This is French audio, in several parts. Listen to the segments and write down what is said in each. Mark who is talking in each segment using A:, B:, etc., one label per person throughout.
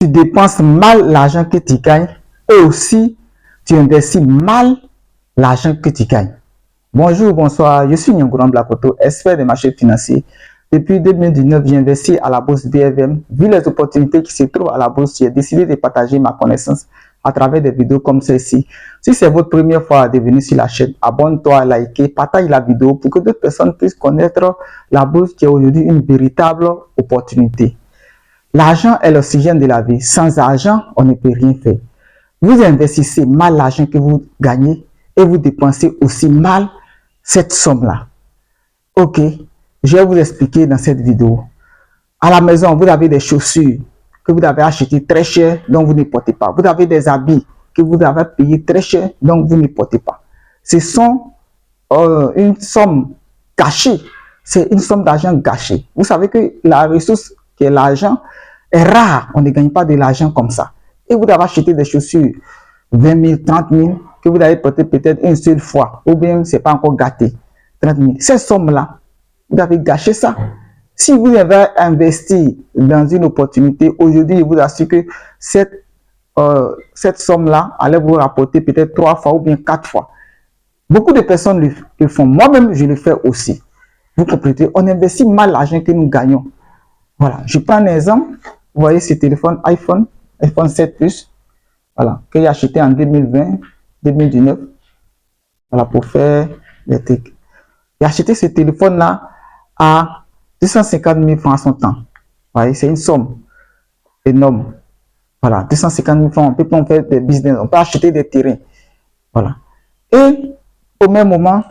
A: tu dépenses mal l'argent que tu gagnes et aussi tu investis mal l'argent que tu gagnes. Bonjour, bonsoir, je suis Nyangourand Blakoto, expert des marchés financiers. Depuis 2019, j'ai investi à la bourse BFM. Vu les opportunités qui se trouvent à la bourse, j'ai décidé de partager ma connaissance à travers des vidéos comme celle-ci. Si c'est votre première fois de venir sur la chaîne, abonne-toi, likez, partage la vidéo pour que d'autres personnes puissent connaître la bourse qui est aujourd'hui une véritable opportunité. L'argent est l'oxygène de la vie. Sans argent, on ne peut rien faire. Vous investissez mal l'argent que vous gagnez et vous dépensez aussi mal cette somme-là. Ok, je vais vous expliquer dans cette vidéo. À la maison, vous avez des chaussures que vous avez achetées très cher, donc vous ne portez pas. Vous avez des habits que vous avez payés très cher, donc vous ne portez pas. Ce sont une somme cachée. C'est une somme d'argent gâchée. Vous savez que la ressource qui est l'argent est rare. On ne gagne pas de l'argent comme ça. Et vous avez acheté des chaussures 20 000, 30 000 que vous avez porté peut-être une seule fois. Ou bien ce n'est pas encore gâté. 30 000. Cette somme-là, vous avez gâché ça. Si vous avez investi dans une opportunité, aujourd'hui, je vous assure que cette somme-là allait vous rapporter peut-être 3 fois ou bien 4 fois. Beaucoup de personnes le font. Moi-même, je le fais aussi. Vous comprenez? On investit mal l'argent que nous gagnons. Voilà. Je prends un exemple. Vous voyez ce téléphone iPhone 7 Plus. Voilà. Que j'ai acheté en 2020, 2019. Voilà. Pour faire des trucs. J'ai acheté ce téléphone-là à 250 000 francs à son temps. Vous voyez, c'est une somme énorme. Voilà. 250 000 francs. On peut faire des business. On peut acheter des terrains. Voilà. Et au même moment,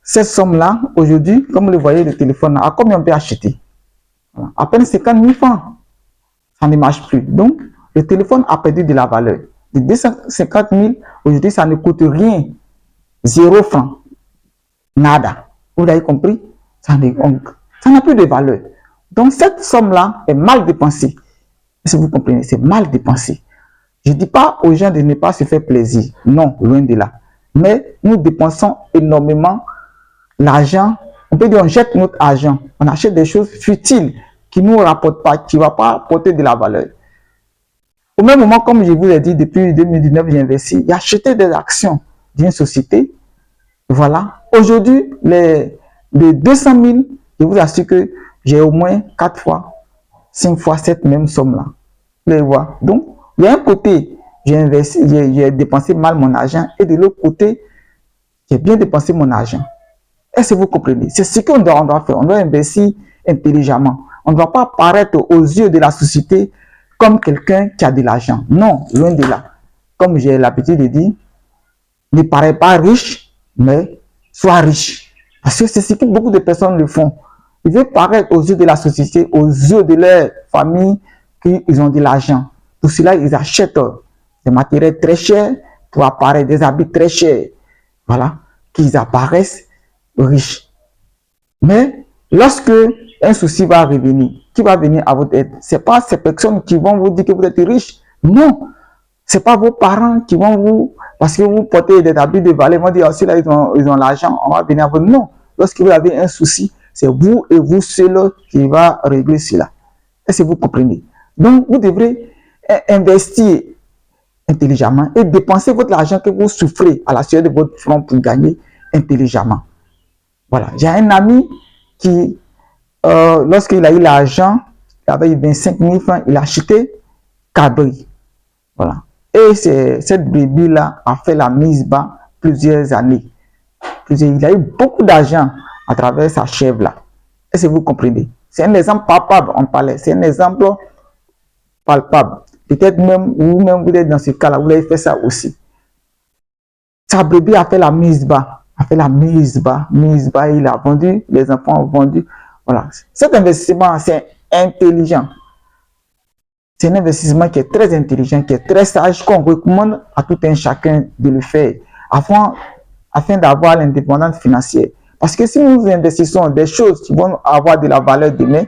A: cette somme-là, aujourd'hui, comme vous le voyez, le téléphone, à combien on peut acheter? Voilà. À peine 50 000 francs. Ça ne marche plus. Donc, le téléphone a perdu de la valeur. De 250 000, aujourd'hui, ça ne coûte rien. 0 francs. Nada. Vous avez compris? Ça n'a plus de valeur. Donc, cette somme-là est mal dépensée. Si vous comprenez, c'est mal dépensé. Je ne dis pas aux gens de ne pas se faire plaisir. Non, loin de là. Mais nous dépensons énormément l'argent. On peut dire on jette notre argent. On achète des choses futiles qui ne nous rapportent pas, qui ne vont pas apporter de la valeur. Au même moment, comme je vous ai dit, depuis 2019, j'ai investi, j'ai acheté des actions d'une société. Voilà. Aujourd'hui, les 200 000, je vous assure que j'ai au moins 4 fois, 5 fois cette même somme-là. Vous les voyez. Donc, il y a un côté, j'ai dépensé mal mon argent, et de l'autre côté, j'ai bien dépensé mon argent. Est-ce que vous comprenez? C'est ce qu'on doit faire. On doit investir intelligemment. On ne doit pas paraître aux yeux de la société comme quelqu'un qui a de l'argent. Non, loin de là. Comme j'ai l'habitude de dire, ne paraît pas riche, mais sois riche. Parce que c'est ce que beaucoup de personnes le font. Ils veulent paraître aux yeux de la société, aux yeux de leur famille, qu'ils ont de l'argent. Pour cela, ils achètent des matériels très chers pour apparaître, des habits très chers. Voilà, qu'ils apparaissent riches. Mais lorsque un souci va revenir, qui va venir à votre aide? Ce n'est pas ces personnes qui vont vous dire que vous êtes riche. Non, ce n'est pas vos parents qui vont vous, parce que vous portez des habits de valeur, ils vont dire, si là ils ont l'argent, on va venir à vous. Non, lorsque vous avez un souci, c'est vous et vous seul qui va régler cela. Est-ce que vous comprenez? Donc, vous devrez investir intelligemment et dépenser votre argent que vous souffrez à la sueur de votre front pour gagner intelligemment. Voilà. J'ai un ami qui, lorsqu'il a eu l'argent, il avait eu 25 000 francs, il a acheté Cabri. Voilà. Et cette brebis-là a fait la mise bas plusieurs années. Il a eu beaucoup d'argent à travers sa chèvre-là. Est-ce que vous comprenez? C'est un exemple palpable, on parlait. C'est un exemple palpable. Peut-être même vous-même, vous êtes dans ce cas-là, vous avez fait ça aussi. Sa brebis a fait la mise bas. Mise bas, il a vendu, les enfants ont vendu. Voilà. Cet investissement, c'est intelligent. C'est un investissement qui est très intelligent, qui est très sage, qu'on recommande à tout un chacun de le faire afin d'avoir l'indépendance financière. Parce que si nous investissons des choses qui vont avoir de la valeur demain,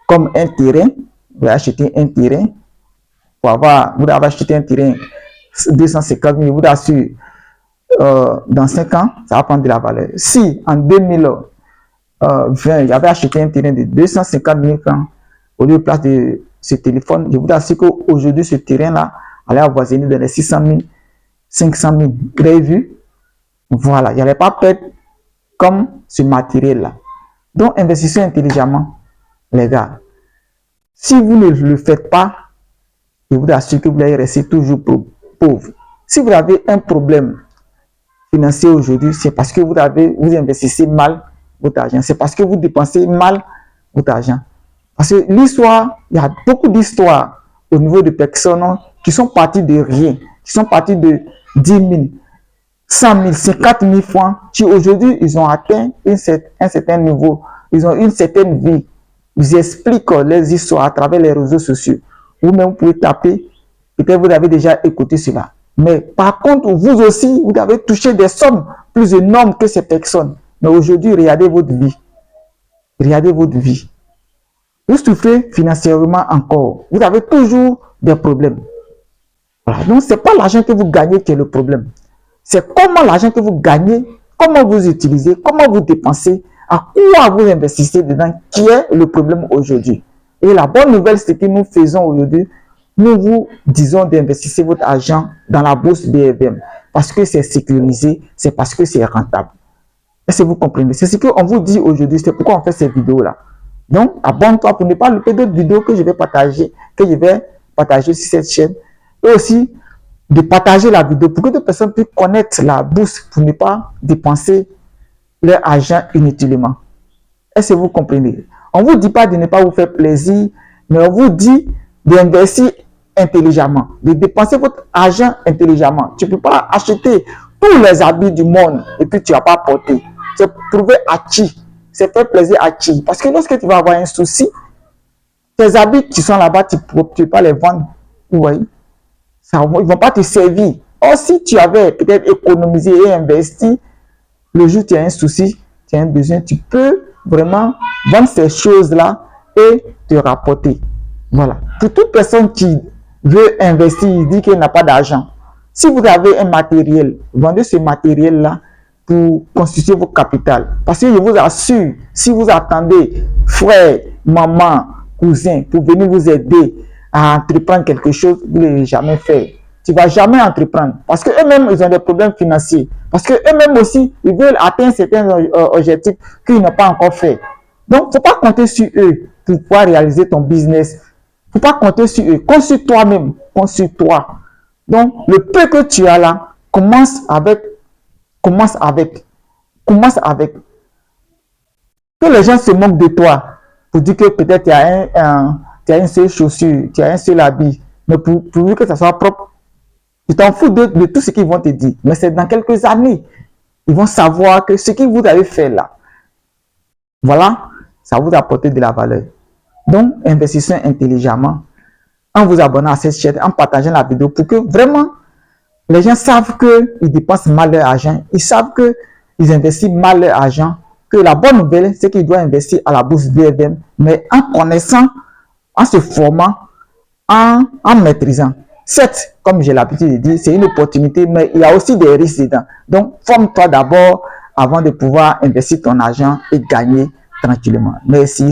A: comme un terrain, vous allez acheter un terrain, vous avez acheté un terrain 250 000, vous assurez dans 5 ans, ça va prendre de la valeur. Si en 2020, il avait acheté un terrain de 250 000 francs, au lieu de place de ce téléphone, je vous assure qu'aujourd'hui, ce terrain-là allait avoisiner dans les 600 000, 500 000. Vous avez vu? Voilà, il n'y allait pas perdre comme ce matériel-là. Donc, investissez intelligemment, les gars. Si vous ne le faites pas, je vous assure que vous allez rester toujours pauvre. Si vous avez un problème financier aujourd'hui, c'est parce que vous investissez mal votre argent. C'est parce que vous dépensez mal votre argent. Parce que l'histoire, il y a beaucoup d'histoires au niveau de personnes qui sont parties de rien, qui sont parties de 10 000, 100 000, 50 000 francs, qui aujourd'hui, ils ont atteint un certain niveau, ils ont une certaine vie. Ils expliquent les histoires à travers les réseaux sociaux. Vous-même, vous pouvez taper, peut-être vous avez déjà écouté cela. Mais par contre, vous aussi, vous avez touché des sommes plus énormes que ces personnes. Mais aujourd'hui, regardez votre vie. Regardez votre vie. Vous souffrez financièrement encore. Vous avez toujours des problèmes. Voilà. Donc, ce n'est pas l'argent que vous gagnez qui est le problème. C'est comment l'argent que vous gagnez, comment vous utilisez, comment vous dépensez, à quoi vous investissez dedans, qui est le problème aujourd'hui. Et la bonne nouvelle, c'est que nous faisons aujourd'hui, nous vous disons d'investir votre argent dans la bourse BFM. Parce que c'est sécurisé, c'est parce que c'est rentable. Est-ce que vous comprenez? C'est ce qu'on vous dit aujourd'hui, c'est pourquoi on fait ces vidéos-là. Donc, abonne-toi pour ne pas louper d'autres vidéos que je vais partager sur cette chaîne. Et aussi, de partager la vidéo pour que d'autres personnes puissent connaître la bourse pour ne pas dépenser leur argent inutilement. Est-ce que vous comprenez? On ne vous dit pas de ne pas vous faire plaisir, mais on vous dit d'investir intelligemment, de dépenser votre argent intelligemment. Tu ne peux pas acheter tous les habits du monde et puis tu ne vas pas porter. C'est prouver à qui? C'est faire plaisir à qui? Parce que lorsque tu vas avoir un souci, tes habits qui sont là-bas, tu ne peux pas les vendre. Vous voyez? Ils ne vont pas te servir. Or, si tu avais peut-être économisé et investi, le jour où tu as un souci, tu as un besoin, tu peux vraiment vendre ces choses-là et te rapporter. Voilà. Pour toute personne qui veut investir, il dit qu'il n'a pas d'argent. Si vous avez un matériel, vendez ce matériel-là pour constituer vos capitales. Parce que je vous assure, si vous attendez frère, maman, cousin pour venir vous aider à entreprendre quelque chose, vous ne l'avez jamais fait. Tu ne vas jamais entreprendre. Parce qu'eux-mêmes, ils ont des problèmes financiers. Parce qu'eux-mêmes aussi, ils veulent atteindre certains objectifs qu'ils n'ont pas encore fait. Donc, il ne faut pas compter sur eux pour pouvoir réaliser ton business. Il ne faut pas compter sur eux. Compte sur toi-même. Compte sur toi. Donc, le peu que tu as là, commence avec. Que les gens se moquent de toi pour dire que peut-être tu as une seule chaussure, tu as un seul habit, mais pour que ça soit propre, tu t'en fous de tout ce qu'ils vont te dire. Mais c'est dans quelques années, ils vont savoir que ce que vous avez fait là, voilà, ça vous a apporté de la valeur. Donc, investissez intelligemment en vous abonnant à cette chaîne, en partageant la vidéo pour que vraiment les gens savent qu'ils dépensent mal leur argent, ils savent qu'ils investissent mal leur argent, que la bonne nouvelle, c'est qu'ils doivent investir à la bourse BFM, mais en connaissant, en se formant, en maîtrisant. Certes, comme j'ai l'habitude de dire, c'est une opportunité, mais il y a aussi des risques dedans. Donc, forme-toi d'abord avant de pouvoir investir ton argent et gagner tranquillement. Merci.